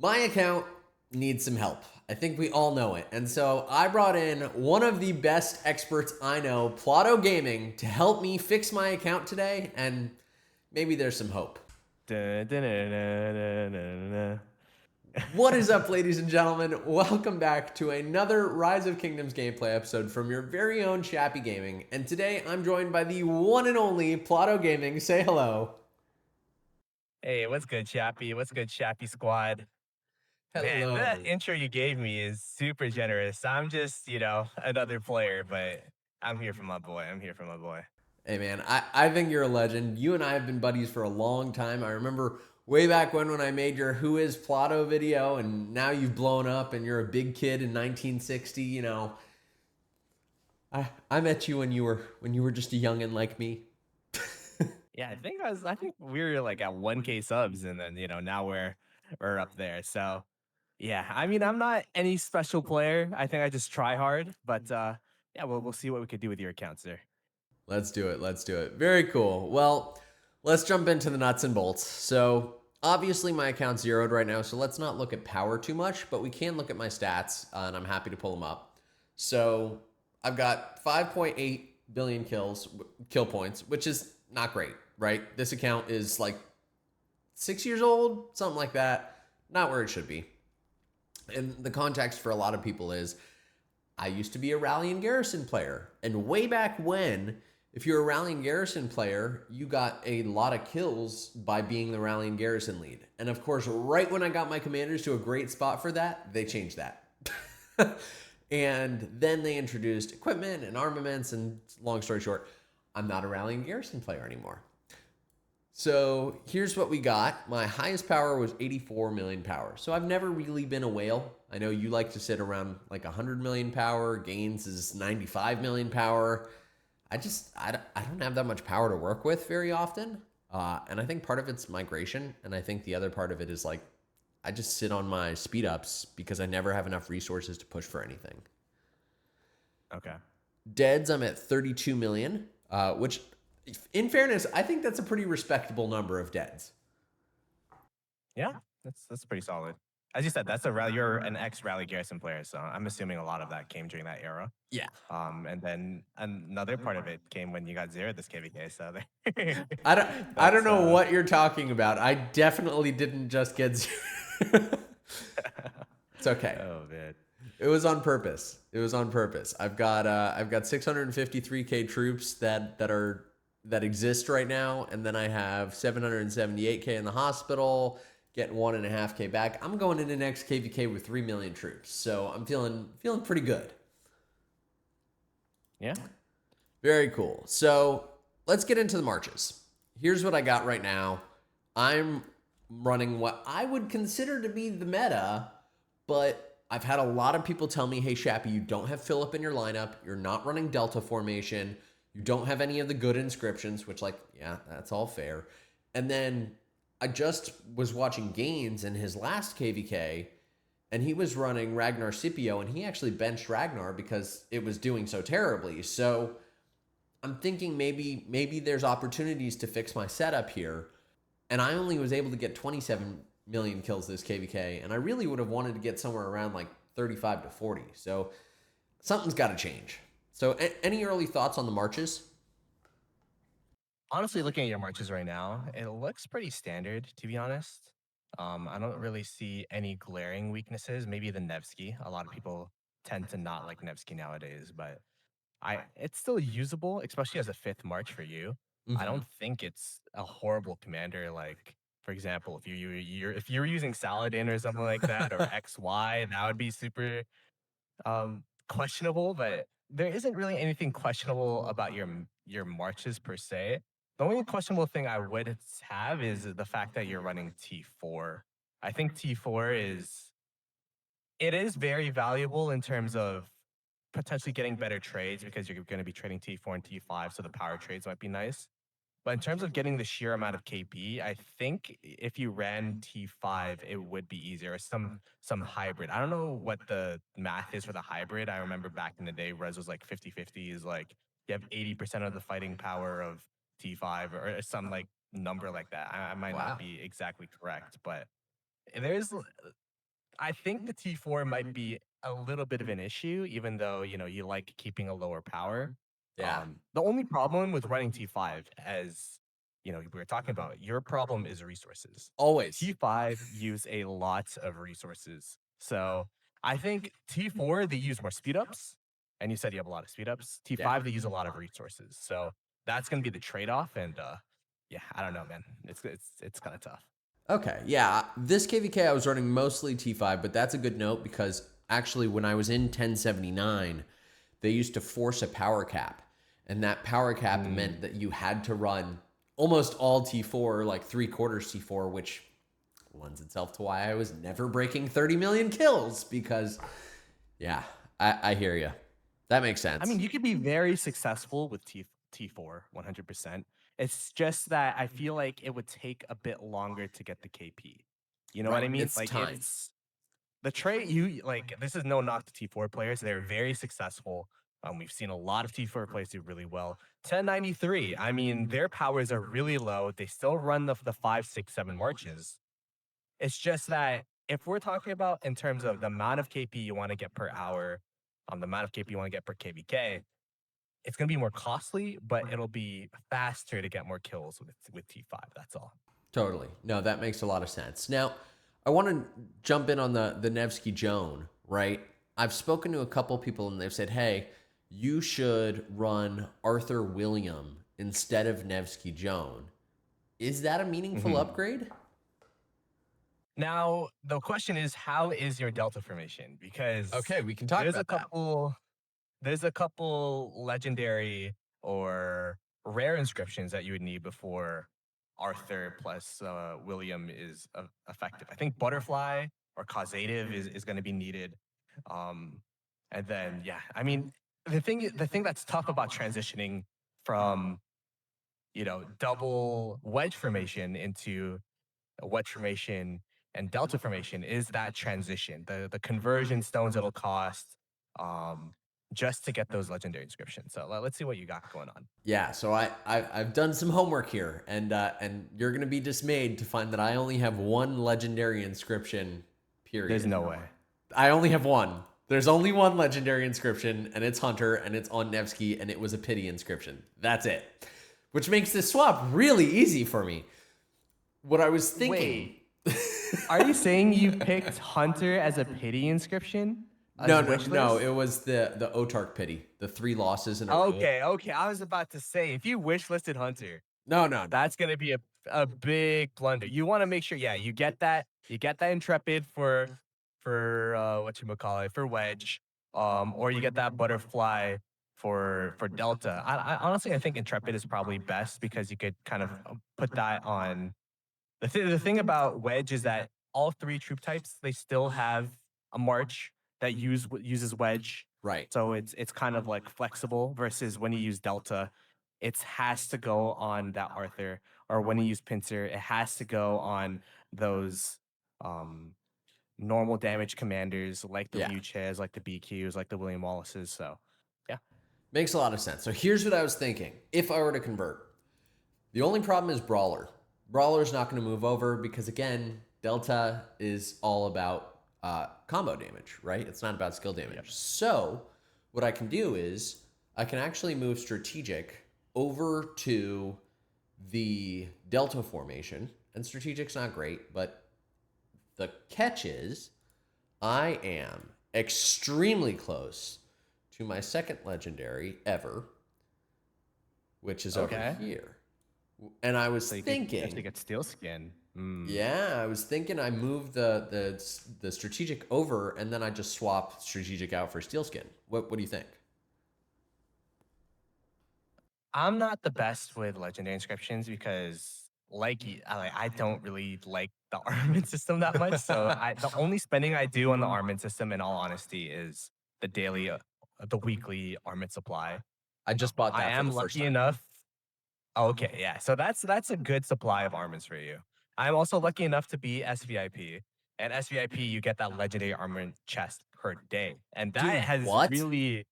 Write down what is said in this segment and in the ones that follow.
My account needs some help. I think we all know it. And so I brought in one of the best experts I know, Plotto Gaming, to help me fix my account today. And maybe there's some hope. Dun, dun, dun, dun, dun, dun, dun. What is up, ladies and gentlemen? Welcome back to another Rise of Kingdoms gameplay episode from your very own Shappy Gaming. And today I'm joined by the one and only Plotto Gaming. Say hello. Hey, what's good, Shappy? What's good, Shappy squad? Man, that Hello. intro you gave me is super generous. I'm just, another player, but I'm here for my boy. I'm here for my boy. Hey man, I think you're a legend. You and I have been buddies for a long time. I remember way back when I made your Who is Plotto video, and now you've blown up and you're a big kid in 1960. I met you when you were just a youngin' like me. Yeah, I think we were like at 1K subs, and then now we're up there. So yeah, I mean, I'm not any special player. I think I just try hard, but yeah, we'll see what we could do with your account, sir. Let's do it. Let's do it. Very cool. Well, let's jump into the nuts and bolts. So, obviously, my account's zeroed right now, so let's not look at power too much, but we can look at my stats, and I'm happy to pull them up. So, I've got 5.8 billion kill points, which is not great, right? This account is like 6 years old, something like that. Not where it should be. And the context for a lot of people is I used to be a Rally and Garrison player. And way back when, if you're a Rally and Garrison player, you got a lot of kills by being the Rally and Garrison lead. And of course, right when I got my commanders to a great spot for that, they changed that. And then they introduced equipment and armaments. And long story short, I'm not a Rally and Garrison player anymore. So here's what we got. My highest power was 84 million power. So I've never really been a whale. I know you like to sit around like 100 million power. Gaines is 95 million power. I don't have that much power to work with very often. And I think part of it's migration. And I think the other part of it is like I just sit on my speed ups because I never have enough resources to push for anything. Okay. Deads, I'm at 32 million, which in fairness, I think that's a pretty respectable number of deads. Yeah, that's pretty solid. As you said, that's a rally. You're an ex Rally Garrison player, so I'm assuming a lot of that came during that era. Yeah. And then another part of it came when you got zeroed this KVK. So I don't that's know what you're talking about. I definitely didn't just get zero. It's okay. oh man. It was on purpose. It was on purpose. I've got 653k troops that exist right now, and then I have 778k in the hospital, getting 1.5k back. I'm going into next KVK with 3 million troops, so I'm feeling pretty good. Yeah. Very cool. So let's get into the marches. Here's what I got right now. I'm running what I would consider to be the meta, but I've had a lot of people tell me, hey, Shappy, you don't have Philip in your lineup. You're not running Delta formation. You don't have any of the good inscriptions, which, like, yeah, that's all fair. And then I just was watching Gaines in his last KVK, and he was running Ragnar Scipio, and he actually benched Ragnar because it was doing so terribly. So I'm thinking maybe there's opportunities to fix my setup here. And I only was able to get 27 million kills this KVK, and I really would have wanted to get somewhere around like 35 to 40. So something's got to change. So any early thoughts on the marches? Honestly, looking at your marches right now, it looks pretty standard, to be honest. I don't really see any glaring weaknesses. Maybe the Nevsky. A lot of people tend to not like Nevsky nowadays, but it's still usable, especially as a fifth march for you. I Mm-hmm. don't think it's a horrible commander. Like, for example, if you were using Saladin or something like that, or XY, that would be super questionable. But there isn't really anything questionable about your marches per se. The only questionable thing I would have is the fact that you're running T4. I think T4 is very valuable in terms of potentially getting better trades because you're going to be trading T4 and T5, so the power trades might be nice. But in terms of getting the sheer amount of KP, I think if you ran T5, it would be easier. Or some hybrid. I don't know what the math is for the hybrid. I remember back in the day, Res was like 50-50 is like you have 80% of the fighting power of T5 or some like number like that. I might not Wow. be exactly correct, but there's I think the T4 might be a little bit of an issue, even though, you like keeping a lower power. Yeah, The only problem with running T5, as we were talking about, your problem is resources. always. T5 use a lot of resources. So I think T4, they use more speed ups. And you said you have a lot of speed ups. Yeah. T5, they use a lot of resources. So that's gonna be the trade-off. And yeah, I don't know, man. It's kind of tough. Okay, yeah. This KVK I was running mostly T5, but that's a good note because actually when I was in 1079, they used to force a power cap. And that power cap meant that you had to run almost all T4, like 3/4 T4, which lends itself to why I was never breaking 30 million kills because, yeah, I hear you. That makes I sense. mean, you could be very successful with T4 100%. It's just that I feel like it would take a bit longer to get the KP. You know what Right. I mean? It's Like time. it's the trait you like this is no knock to T4 players. They're very successful. We've seen a lot of T4 players do really well. 1093, I mean, their powers are really low. They still run the 5, 6, 7 marches. It's just that if we're talking about in terms of the amount of KP you want to get per hour, the amount of KP you want to get per KVK, it's gonna be more costly, but it'll be faster to get more kills with T5. That's all. Totally. No, that makes a lot of sense. Now, I want to jump in on the Nevsky Joan, right? I've spoken to a couple people and they've said, hey, you should run Arthur William instead of Nevsky Joan. Is that a meaningful Mhm. upgrade? Now the question is, how is your delta formation? Because Okay, we can talk there's a about that. couple there's a couple legendary or rare inscriptions that you would need before Arthur plus William is effective. I think butterfly or causative is going to be needed. Um, and then yeah, I mean the thing that's tough about transitioning from double wedge formation into a wedge formation and delta formation is that transition, the conversion stones it'll cost, um, just to get those legendary inscriptions. So let's see what you got going on. Yeah, so I've done some homework here, and you're gonna be dismayed to find that I only have one legendary inscription. There's Period. no way. I only have one. There's only one legendary inscription, and it's Hunter, and it's on Nevsky, and it was a pity inscription. That's it. Which makes this swap really easy for me. What I was thinking. Wait, are you saying you picked Hunter as a pity inscription No, as no, wish no. It list? was the Otark pity. The 3 losses in a row. Okay, okay. I was about to say if you wish listed Hunter, No, no, no. that's gonna be a big blunder. You want to make sure, yeah, you get that intrepid for what you call it for wedge, or you get that butterfly for delta. I honestly I think intrepid is probably best because you could kind of put that on. The thing about wedge is that all three troop types they still have a march that uses wedge, Right. so it's kind of like flexible versus when you use delta, it has to go on that Arthur, or when you use pincer, it has to go on those um normal damage commanders like the Yeah. Liu Ches, like the BQs, like the William Wallaces. So yeah. Makes a lot of sense. So here's what I was thinking. If I were to convert, the only problem is Brawler. Brawler's not going to move over because, again, Delta is all about combo damage, right? It's not about skill damage. Yep. So, what I can do is I can actually move Strategic over to the Delta formation. And Strategic's not great, but the catch is I am extremely close to my second legendary ever, which is over Okay. here. And I was So you could actually thinking, get steel skin. yeah, I was thinking I moved the strategic over, and then I just swap strategic out for steel skin. What do you think? I'm not the best with legendary inscriptions because, I don't really like the armament system that much. So the only spending I do on the armament system, in all honesty, is the weekly armament supply. I just bought I that for the am first lucky time. enough. Okay, yeah. So that's a good supply of armaments for you. I'm also lucky enough to be SVIP. And SVIP, you get that legendary armament chest per day, and that Dude, has what? really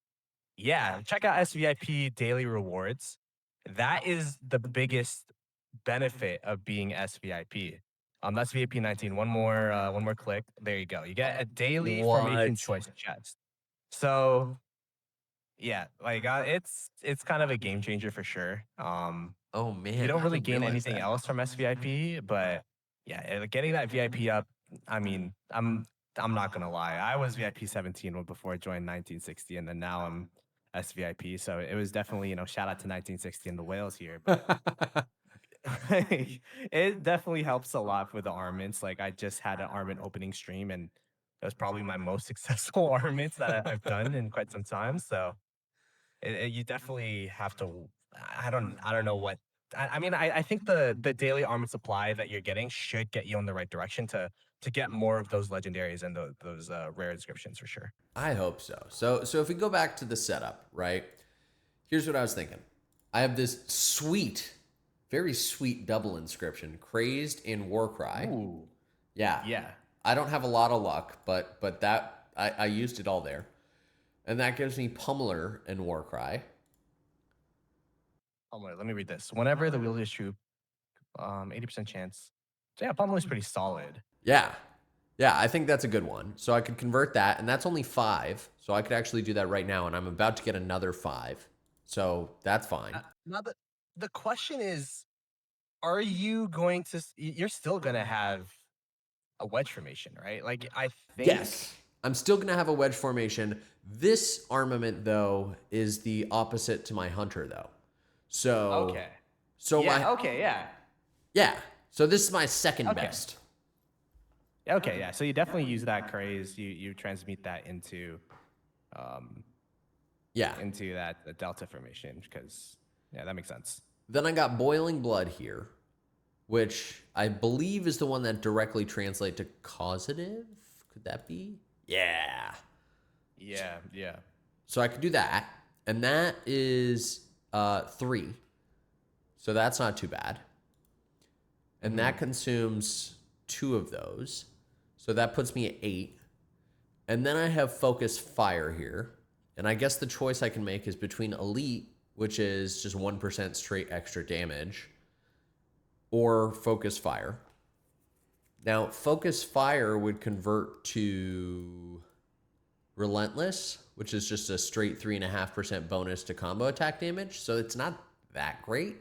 yeah, check out SVIP daily rewards. That is the biggest benefit of being SVIP. That's VIP 19. One more click. There you go. You get a daily formation What? choice chest. So yeah, like it's kind of a game changer for sure. Oh You man, don't I really didn't gain realize anything that. else from SVIP, but yeah, getting that VIP up. I mean, I'm not gonna lie. I was VIP 17 before I joined 1960, and then now I'm SVIP. So it was definitely shout out to 1960 and the whales here, but it definitely helps a lot with the armaments. Like I just had an armament opening stream, and it was probably my most successful armaments that I've done in quite some time. So you definitely have to. I don't know what. I mean, I think the daily armament supply that you're getting should get you in the right direction to get more of those legendaries and those rare inscriptions for sure. I hope so. So if we go back to the setup, right? Here's what I was thinking. I have this sweet, very sweet double inscription, Crazed in Warcry. Ooh, Yeah. yeah. I don't have a lot of luck, but that I used it all there. And that gives me Pummeler and Warcry. Let me read this. Whenever the wielder troop, 80% chance. So yeah, Pummeler's pretty solid. Yeah. Yeah, I think that's a good one. So I could convert that, and that's only 5. So I could actually do that right now, and I'm about to get another 5. So that's fine. Now the question is, are you going to? You're still gonna have a wedge formation, right? Like I think. Yes. I'm still going to have a wedge formation. This armament, though, is the opposite to my hunter, though. So, Okay. so my, Yeah. Okay. Yeah. yeah. So this is my second Okay. best. Okay. Yeah. So you definitely use that craze. You transmute that um Yeah. into that the delta formation because yeah, that makes sense. Then I got Boiling Blood here, which I believe is the one that directly translates to causative. Could that be? Yeah. Yeah. Yeah. So I could do that. And that is 3. So that's not too bad. And that Hmm. consumes 2 of those. So that puts me at 8. And then I have Focus Fire here. And I guess the choice I can make is between Elite, which is just 1% straight extra damage, or Focus Fire. Now, Focus Fire would convert to Relentless, which is just a straight 3.5% bonus to combo attack damage. So it's not that great.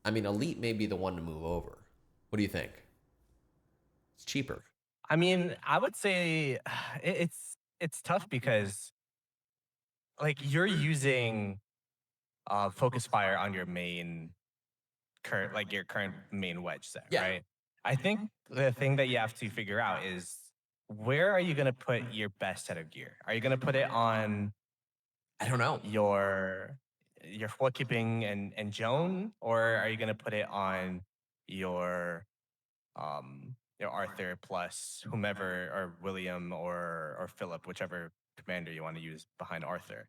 I mean, Elite may be the one to move over. What do you think? It's cheaper. I mean, I would say it's tough because like you're using focus fire on your main current like your current main wedge set, Yeah. right? I think the thing that you have to figure out is where are you going to put your best set of gear? Are you going to put it on I don't know. your foot keeping and Joan, or are you going to put it on your Arthur plus whomever or William or Philip, whichever commander you want to use behind Arthur?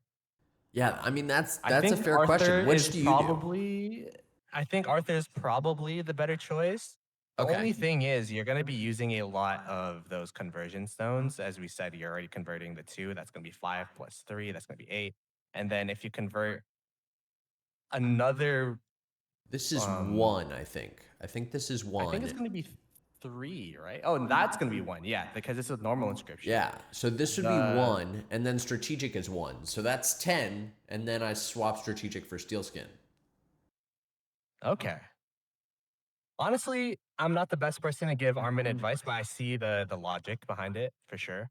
Yeah, I mean I that's a think fair Arthur question. is Which do you do? probably I think Arthur is probably the better choice. The Okay. only thing is you're going to be using a lot of those conversion stones. As we said, you're already converting the 2. That's going to be 5 plus 3. That's going to be 8. And then if you convert another, This is um, 1, I think. I think this is I think it's 1. going to be 3, right? Oh, and that's going to be 1. Yeah, because it's a normal inscription. Yeah. So this would be The 1 and then strategic is 1. So that's 10 and then I swap strategic for steel skin. Okay. Honestly, I'm not the best person to give Armin advice, but I see the logic behind it for sure.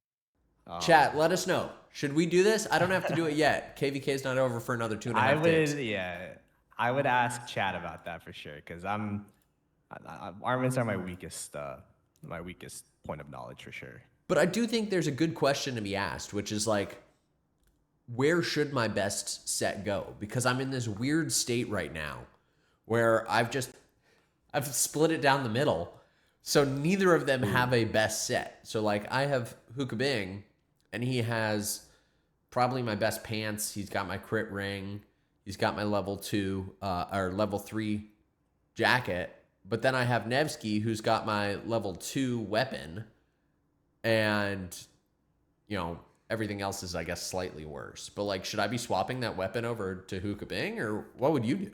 Chat, Um, let us know. Should we do this? I don't have to do it yet. KVK is not over for another two and a I half days. would, yeah, I would ask Chad about that for sure because Armin's are my weakest point of knowledge for sure. But I do think there's a good question to be asked, which is like, where should my best set go? Because I'm in this weird state right now where I've split it down the middle. So neither of them have a best set. So like I have Hookah Bing and he has probably my best pants. He's got my crit ring. He's got my level 2 or level 3 jacket. But then I have Nevsky who's got my level 2 weapon and you know, everything else is, I guess, slightly worse. But like, should I be swapping that weapon over to Hookah Bing, or what would you do?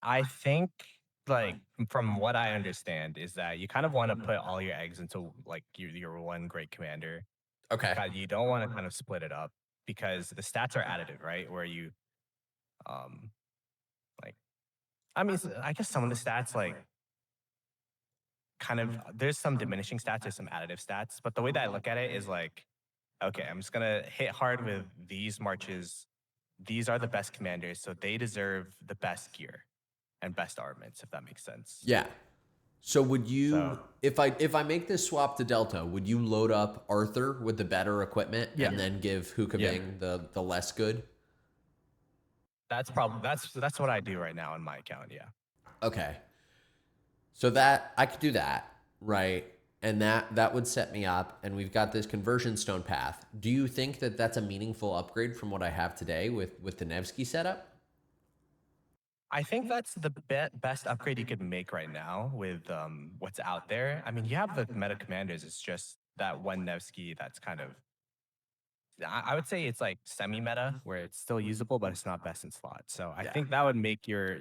I think like from what I understand is that you kind of want to put all your eggs into like your one great commander. Okay. You don't want to kind of split it up because the stats are additive, right? Where you um like I mean I guess some of the stats like kind of there's some diminishing stats, there's some additive stats, but the way that I look at it is like, okay, I'm just gonna hit hard with these marches. These are the best commanders, so they deserve the best gear and best armaments, if that makes sense. Yeah. So would So you, if I make this swap to Delta, would you load up Arthur with the better equipment yeah, and then give yeah. Hukabing the less good? That's what I do right now on my account. Yeah. Okay. So that I could do that, right? And that would set me up and we've got this conversion stone path. Do you think that that's a meaningful upgrade from what I have today with the Nevsky setup? I think that's the best upgrade you could make right now with what's out there. I mean, you have the meta commanders. It's just that one Nevsky that's kind of I would say it's like semi meta where it's still usable, but it's not best in slot. So I Yeah. think that would make your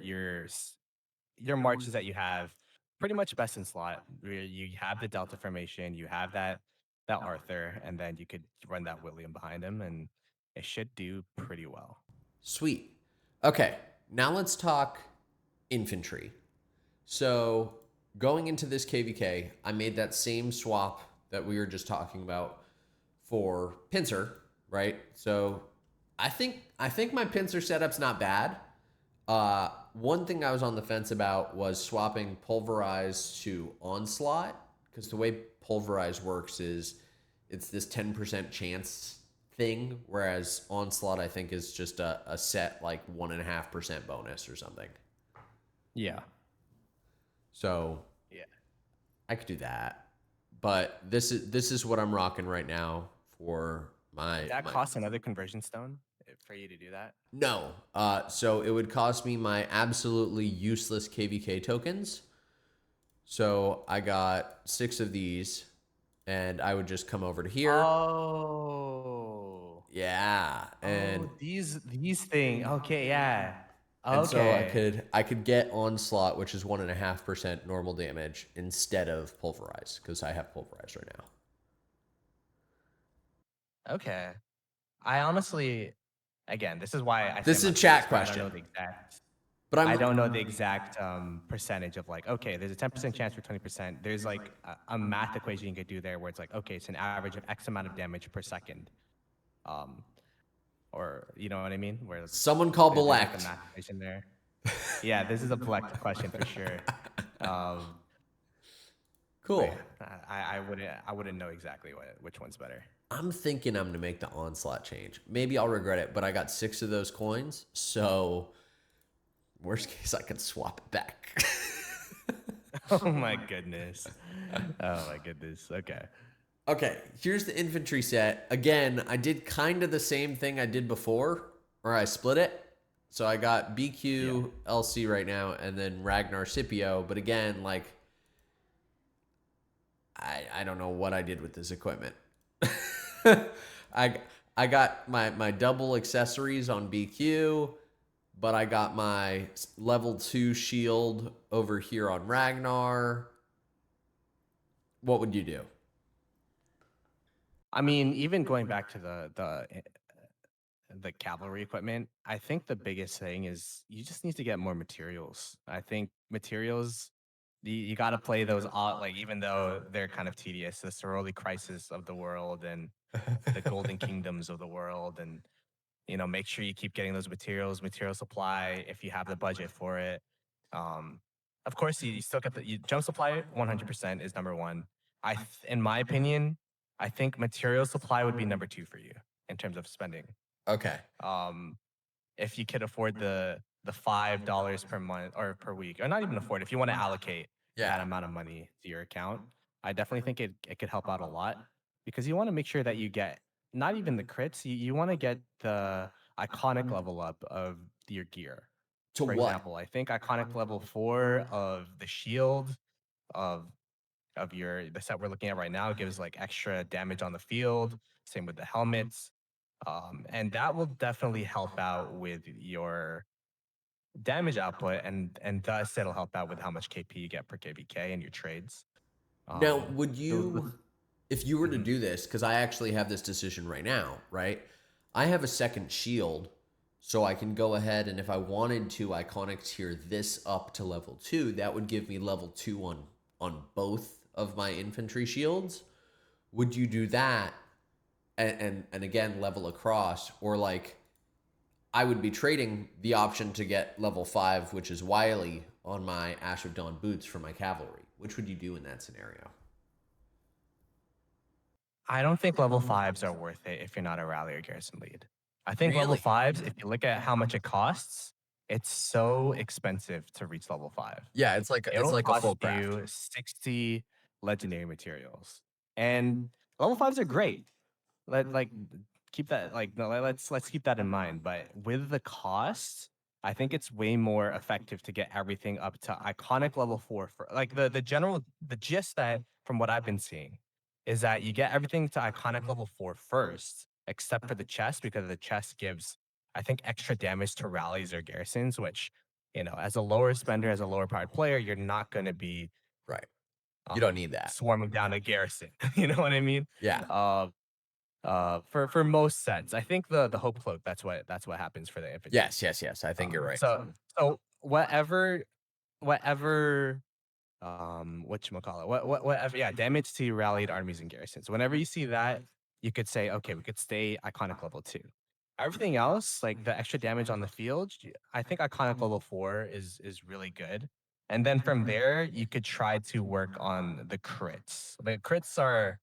marches that you have pretty much best in slot. Where you have the Delta formation, you have that Arthur, and then you could run that William behind him, and it should do pretty well. Sweet. Okay. Now let's talk infantry. So going into this KVK, I made that same swap that we were just talking about for pincer, right? So I think my pincer setup's not bad. One thing I was on the fence about was swapping pulverize to onslaught because the way pulverize works is it's this 10% chance thing, whereas onslaught I think is just a set like 1.5% bonus or something. Yeah. So Yeah. I could do that, but this is what I'm rocking right now for That my costs another conversion stone for you to do that. no. So it would cost me my absolutely useless KVK tokens. So I got 6 of these, and I would just come over to here. Oh. Yeah, Oh, these things. Okay, yeah. and so Okay. I could get onslaught, which is 1.5% normal damage instead of pulverize because I have pulverize right now. Okay. I honestly, again, this is why I say This I'm is a not the biggest chat fan. I don't know question, the exact. but I I'm don't know the exact percentage of like, okay, there's a 10% chance for 20%. There's like a math equation you could do there where it's like, okay, it's an average of X amount of damage per second. Um, or you know what I mean? Where someone call there's like a Belect. math equation there. Yeah, this is a Black question for sure. Um, but Cool. yeah, I wouldn't know exactly which one's better. I'm thinking I'm gonna make the onslaught change. Maybe I'll regret it, but I got 6 of those coins, so worst case I can swap it back. Oh my goodness. Oh my goodness. Okay. Okay, here's the infantry set. Again, I did kind of the same thing I did before, or I split it. So I got Yeah. BQ LC right now, and then Ragnar Scipio. But again, like I don't know what I did with this equipment. I I got my double accessories on BQ, but I got my level 2 shield over here on Ragnar. What would you do? I mean, even going back to the cavalry equipment, I think the biggest thing is you just need to get more materials. I think materials you got to play those out like even though they're kind of tedious, the Sorority Crisis of the world and the Golden Kingdoms of the world and make sure you keep getting those materials, material supply if you have the budget for it. Um, of course, you still get the jump supply. 100% is number one. In my opinion, I think material supply would be number two for you in terms of spending. Okay. Um, if you could afford the $5 per month or per week, or not even afford, if you want to allocate that Yeah. amount of money to your account, I definitely think it could help out a lot because you want to make sure that you get not even the crits, you want to get the iconic level up of your gear. To For what? example, I think iconic level 4 of the shield of the set we're looking at right now gives like extra damage on the field. Same with the helmets. And that will definitely help out with damage output, and thus it'll help out with how much KP you get per KBK in your trades. Now, Um, would the you, if you were to mhm. do this, because I actually have this decision right now, right? I have a second shield, so I can go ahead and if I wanted to iconic tier this up to level 2, that would give me level 2 on both of my infantry shields. Would you do that and again level across, or like I would be trading the option to get level 5, which is Wily, on my Ash of Dawn boots for my cavalry? Which would you do in that scenario? I don't think level fives are worth it if you're not a rally or garrison lead. I think level Really? fives, if you look at how much it costs, it's so expensive to reach level five. Yeah, it's It'll like a cost full craft. you 60 legendary materials. And level fives are great. Like keep that like no, let's keep that in mind. But with the cost, I think it's way more effective to get everything up to iconic level four for like the gist that from what I've been seeing is that you get everything to iconic level four first, except for the chest, because the chest gives I think extra damage to rallies or garrisons, which as a lower spender, as a lower powered player, you're not gonna be Right. You don't need that. swarming down a garrison. You know what I mean? Yeah. Uh, for most sets. I think the hope cloak, that's what happens for the infantry. Yes, yes, yes. I think you're right. So whatever whatchamacallit, whatever, yeah, damage to rallied armies and garrisons. Whenever you see that, you could say, okay, we could stay iconic level 2. Everything else, like the extra damage on the field, I think iconic level 4 is really good. And then from there, you could try to work on the crits. The crits are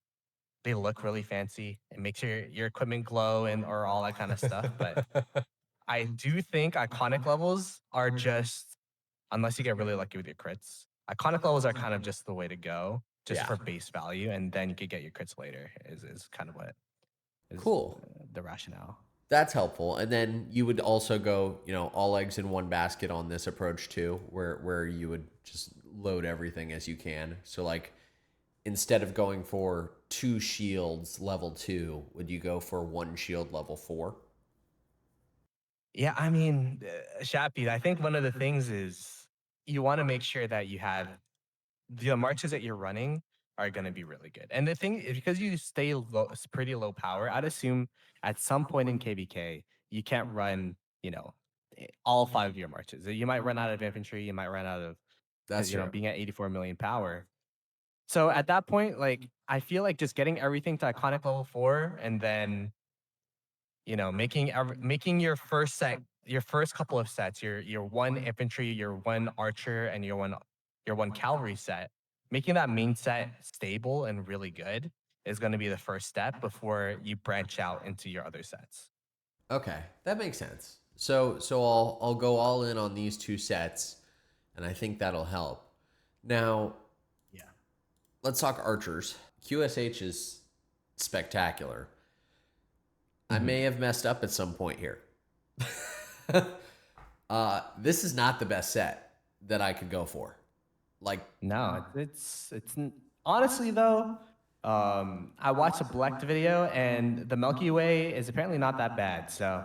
they look really fancy. It makes your equipment glow and or all that kind of stuff. But I do think iconic levels are just unless you get really lucky with your crits. Iconic levels are kind of just the way to go, just Yeah. for base value, and then you could get your crits later. Is kind of what is Cool. the rationale. That's helpful. And then you would also go, all eggs in one basket on this approach too, where you would just load everything as you can. So like instead of going for 2 shields level 2, would you go for 1 shield level 4? Yeah, I mean, Shappy, I think one of the things is you want to make sure that you have the marches that you're running are going to be really good. And the thing is, because you stay low, it's pretty low power, I'd assume at some point in KBK, you can't run, all 5 of your marches. You might run out of infantry, you might run out of, That's because, true. being at 84 million power. So at that point, like, I feel like just getting everything to iconic level 4 and then making your first couple of sets, your one infantry, your one archer, and your one cavalry set, making that main set stable and really good is going to be the first step before you branch out into your other sets. Okay, that makes sense. So I'll go all in on these 2 sets, and I think that'll help. Now, Yeah. let's talk archers. QSH is spectacular. I Mhm. may have messed up at some point here. This is not the best set that I could go for. Like, No, honestly though, I watched a Black video and the Milky Way is apparently not that bad. So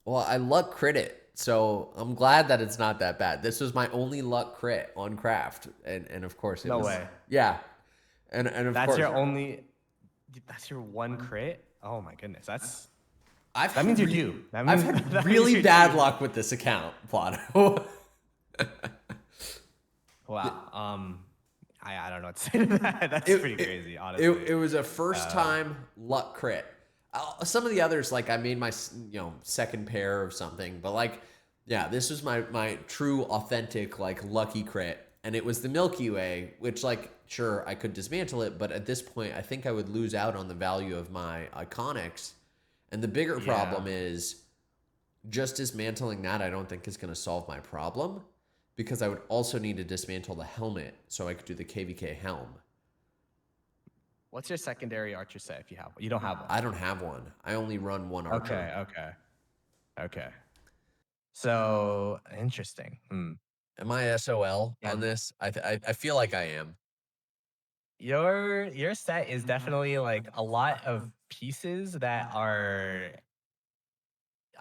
well, I luck crit it, so I'm glad that it's not that bad. This was my only luck crit on craft, and of course it no was, way. yeah, and of That's course your only. That's your one crit. Oh my goodness. I've That had means you're due. I've had That means really you're bad due. luck with this account, Plotto. Wow. I don't know what to say to that. That's it, pretty it, crazy, it, honestly. it was a first Uh, time luck crit. Some of the others, like I made my second pair of something, but like yeah, this was my true authentic like lucky crit, and it was the Milky Way, which like sure I could dismantle it, but at this point I think I would lose out on the value of my iconics, and the bigger yeah. problem is just dismantling that I don't think is going to solve my problem because I would also need to dismantle the helmet so I could do the KVK helm. What's your secondary archer set if you have one? You don't have one. I don't have one. I only run one archer. Okay. Okay. Okay. So interesting. Hmm. Am I SOL Yeah. on this? I feel like I am. Your set is definitely like a lot of pieces that are.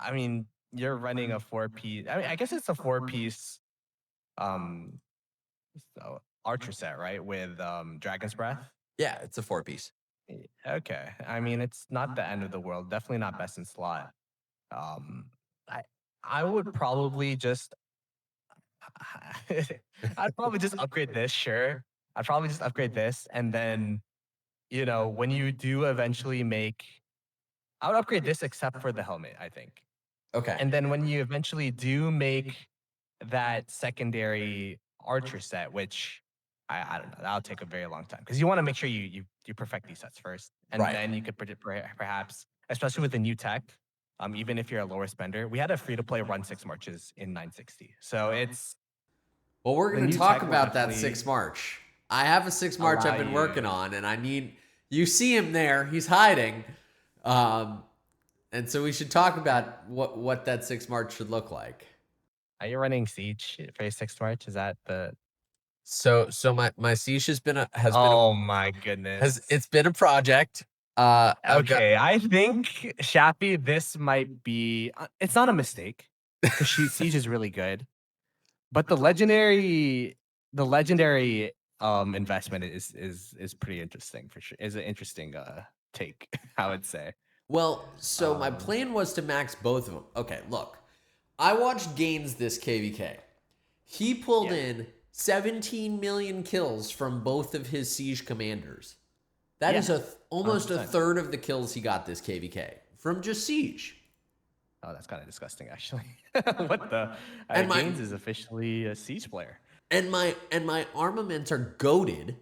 I mean, you're running a four-piece. I mean, I guess it's a four-piece um archer set, right? With Dragon's Breath. Yeah, it's a 4-piece. Okay. I mean, it's not the end of the world. Definitely not best in slot. Um, I I would probably just I'd probably just upgrade this, sure. I'd probably just upgrade this, and then, when you do eventually make I would upgrade this except for the helmet, I think. Okay. And then when you eventually do make that secondary archer set, which I don't know, that'll take a very long time because you want to make sure you perfect these sets first, and Right. then you could perhaps, especially with the new tech, even if you're a lower spender, we had a free to play run 6 marches in 960, so it's Well, we're the going to new talk tech will about that definitely 6 March. I have a 6 March allow I've been working you. on, and I need you see him there. He's hiding. Um, and so we should talk about what that 6 March should look like. Are you running Siege for your 6 March? Is that the? So my siege Oh my has goodness. it's been a project. I've got Okay, I think Shappy, this might be. It's not a mistake because Siege is really good, but the legendary investment is pretty interesting for sure. Is an interesting take, I would say. well, so my Um, plan was to max both of them. Okay, look. I watched Gaines this KVK. He pulled yeah, in 17 million kills from both of his siege commanders. That yeah, is almost a 100%. third of the kills he got this KVK from just siege. Oh, that's kind of disgusting, actually. What the? And my Gaines is officially a Siege player. and my armaments are goaded.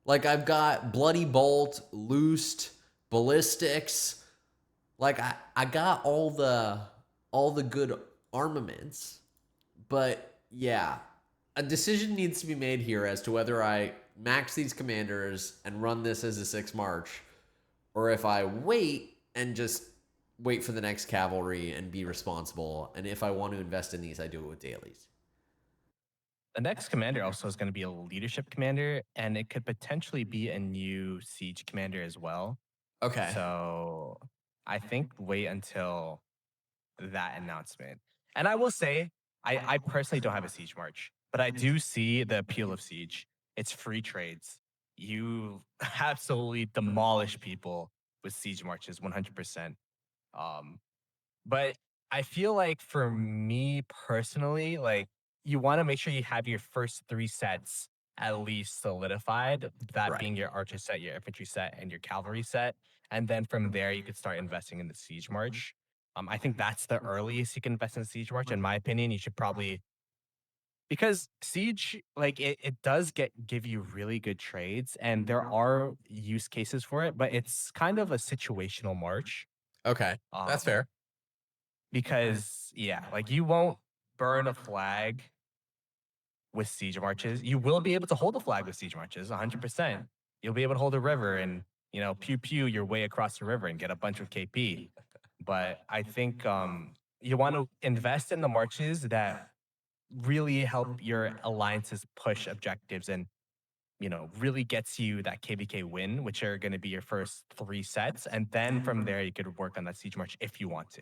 Like I've got bloody bolt, loosed, ballistics. Like I got all the good armaments. But yeah, a decision needs to be made here as to whether I max these commanders and run this as a 6 March, or if I wait and just wait for the next cavalry and be responsible. And if I want to invest in these, I do it with dailies. The next commander also is going to be a leadership commander, and it could potentially be a new siege commander as well. Okay. So I think wait until that announcement. And I will say, I personally don't have a siege march, but I do see the appeal of siege. It's free trades. You absolutely demolish people with siege marches, 100%. Um, but I feel like for me personally, like you want to make sure you have your first 3 sets at least solidified, that Right. being your archer set, your infantry set, and your cavalry set. And then from there, you could start investing in the siege march. I think that's the earliest you can invest in the siege march. In my opinion, you should probably, because siege, like it does give you really good trades, and there are use cases for it, but it's kind of a situational march. Okay. That's Um, fair. because yeah, like you won't burn a flag with siege marches. You will be able to hold a flag with siege marches, 100%. You'll be able to hold a river and, pew pew your way across the river and get a bunch of KP. But I think you want to invest in the marches that really help your alliances push objectives and, really gets you that KVK win, which are going to be your first 3 sets. And then from there, you could work on that siege march if you want to.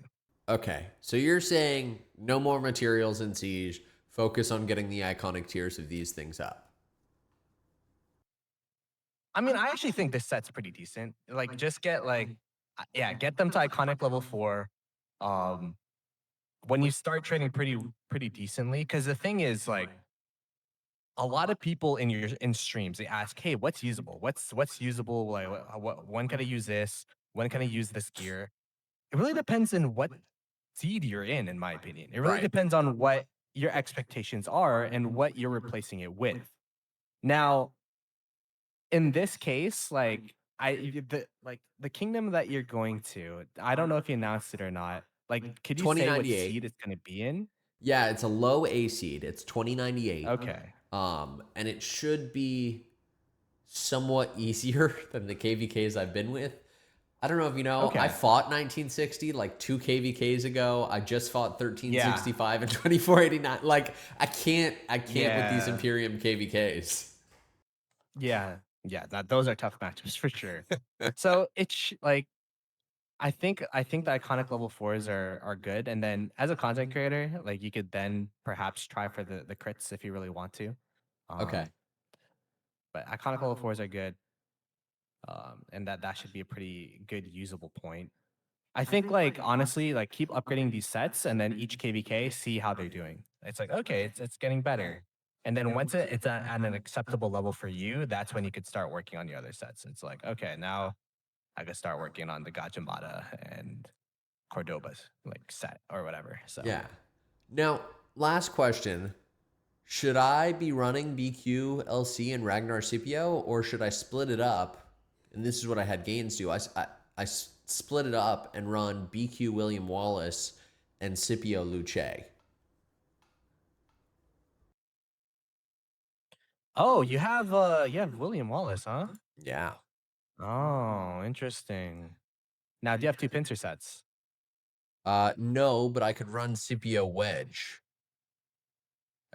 Okay. So you're saying no more materials in siege. Focus on getting the iconic tiers of these things up. I mean, I actually think this set's pretty decent. Like, just get yeah, get them to iconic level 4. Um, when you start trading pretty decently, because the thing is, like, a lot of people in streams they ask, "Hey, what's usable? What's usable? Like, when can I use this? When can I use this gear?" It really depends on what seed you're in my opinion. It really Right. depends on what your expectations are and what you're replacing it with. Now, in this case, like the kingdom that you're going to, I don't know if you announced it or not. Like, could you say what 2098. seed it's gonna be in? Yeah, it's a low A seed. It's 2098. Okay. And it should be somewhat easier than the KVKs I've been with. I don't know if you know, I Okay. fought 1960 like 2 KVKs ago. I just fought Yeah. 1365 and 2489. Like I can't with these Yeah. Imperium KVKs. Yeah. Yeah. Those are tough matches for sure. So it's like I think the iconic level fours are good, and then as a content creator, like you could then perhaps try for the crits if you really want to. Okay. Um, but iconic level fours are good, and that should be a pretty good usable point. I think like honestly, like keep upgrading these sets, and then each KVK see how they're doing. It's like okay, it's getting better, and then once it's at an acceptable level for you, that's when you could start working on your other sets. It's like okay, now I could start working on the Gajimata and Cordoba's like set or whatever. So Yeah. Now, last question. Should I be running BQ, LC, and Ragnar Scipio, or should I split it up? And this is what I had Gaines do. I split it up and run BQ William Wallace and Scipio Luce. oh, you have William Wallace, huh? Yeah. Oh, interesting. Now, do you have two pincer sets? No, but I could run Scipio Wedge.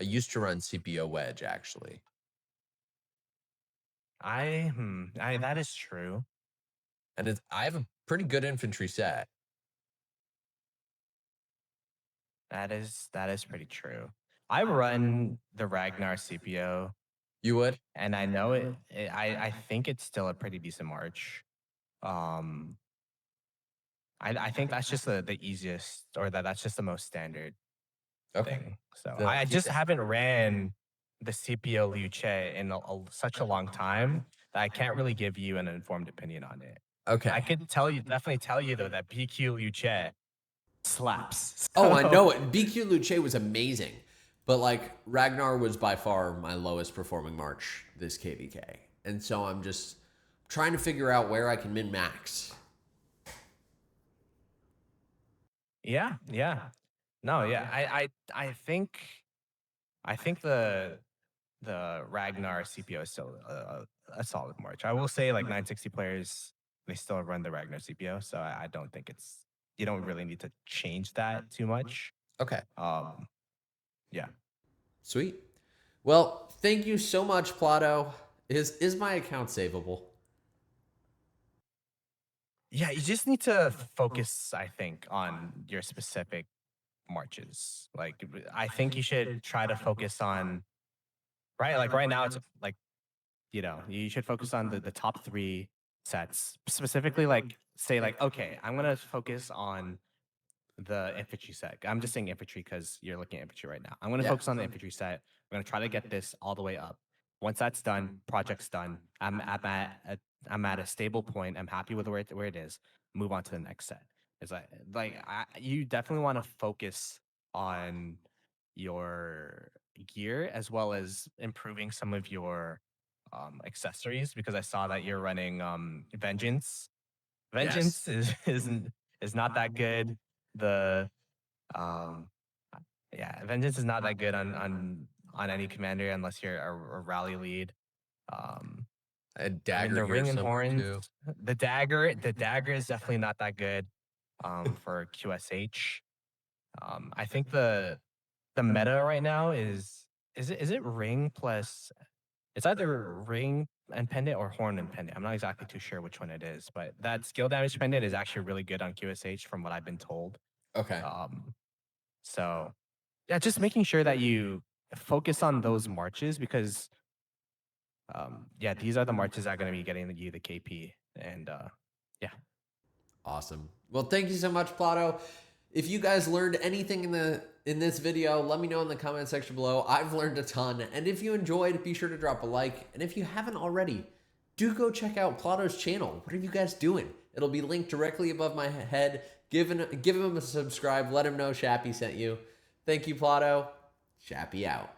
I used to run Scipio Wedge, actually. I that is true. And I have a pretty good infantry set. That is pretty true. I run the Ragnar CPO, You would? and I know I think it's still a pretty decent march. Um, I think that's just the easiest, or that's just the most standard Okay. thing. So Then I'll I keep just that. haven't ran the CPO Liu Che in such a long time that I can't really give you an informed opinion on it. I Okay. could tell you, definitely tell you though, that BQ Liu Che slaps. Oh, I So know it. BQ Luce was amazing. But like Ragnar was by far my lowest performing march this KVK. And so I'm just trying to figure out where I can min max. yeah, yeah. No, yeah. I think the Ragnar CPO is still a solid march. I will say like 960 players, they still run the Ragnar CPO, so I don't think you don't really need to change that too much. Okay. Um, yeah. Sweet. Well, thank you so much, Plato. Is my account savable? Yeah, you just need to focus, I think, on your specific marches. Like I think you should try to focus on right, like right now it's like, you should focus on the top three sets. Specifically, like say like, okay, I'm gonna focus on the infantry set. I'm just saying infantry because you're looking at infantry right now. I'm going to Yeah. focus on the infantry set. I'm going to try to get this all the way up. Once that's done, project's done. I'm at a stable point. I'm happy with where it is. Move on to the next set. It's you definitely want to focus on your gear as well as improving some of your accessories, because I saw that you're running Vengeance. Yes. Vengeance is not that good. The um yeah, Vengeance is not that good on any commander unless you're a rally lead. Um I had I mean dagger the here ring and somewhere horns, too. the dagger is definitely not that good for QSH. I think the meta right now is it ring plus, it's either ring and pendant or horn and pendant. I'm not exactly too sure which one it is, but that skill damage pendant is actually really good on QSH from what I've been told. Okay. Um, so yeah, just making sure that you focus on those marches, because yeah, these are the marches that are going to be getting you the KP. And yeah. Awesome. Well, thank you so much, Plato. If you guys learned anything in this video, let me know in the comment section below. I've learned a ton. And if you enjoyed, be sure to drop a like. And if you haven't already, do go check out Plato's channel. What are you guys doing? It'll be linked directly above my head. Give him a subscribe. Let him know Shappy sent you. Thank you, Plato. Shappy out.